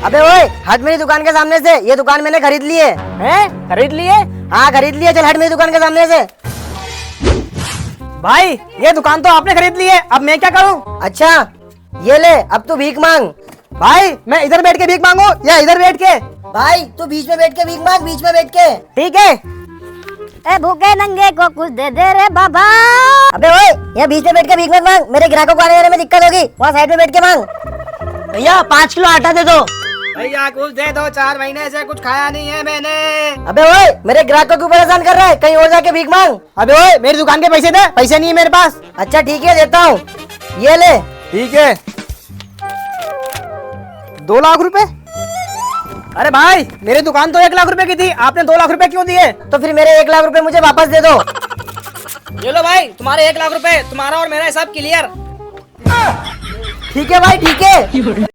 अबे ओए हट मेरी दुकान के सामने से, ये दुकान मैंने खरीद ली है। हैं? खरीद लिए? हाँ खरीद लिया, चल हट मेरी दुकान के सामने से। भाई ये दुकान तो आपने खरीद ली है, अब मैं क्या करूं? अच्छा ये ले, अब तू भीख मांग। भाई मैं इधर बैठ के भीख मांगू या इधर बैठ के? भाई तू बीच में बैठ के भीख मांग, बीच में बैठ के। ठीक है। ए भूखे नंगे को कुछ दे दे रे बाबा। अबे ओए यहाँ बीच में बैठ के भीख मत मांग, मेरे ग्राहकों को आने जाने में दिक्कत होगी, वहाँ साइड में बैठ के मांग। भैया 5 किलो आटा दे दो। भैया कुछ दे दो, 4 महीने से कुछ खाया नहीं है मैंने। अबे ओए मेरे ग्राहकों को परेशान कर रहा है, कहीं और जाके भीख मांग। अबे ओए मेरी दुकान के पैसे दे, पैसे नहीं है मेरे पास। अच्छा ठीक है देता हूँ, ये ले। ठीक है। 2 लाख रुपए? अरे भाई मेरी दुकान तो 1 लाख रुपए की थी, आपने 2 लाख रुपए क्यों दिए? तो फिर मेरे 1 लाख रुपए मुझे वापस दे दो। ये लो भाई तुम्हारे 1 लाख रुपए, तुम्हारा और मेरा हिसाब क्लियर। ठीक है भाई ठीक है।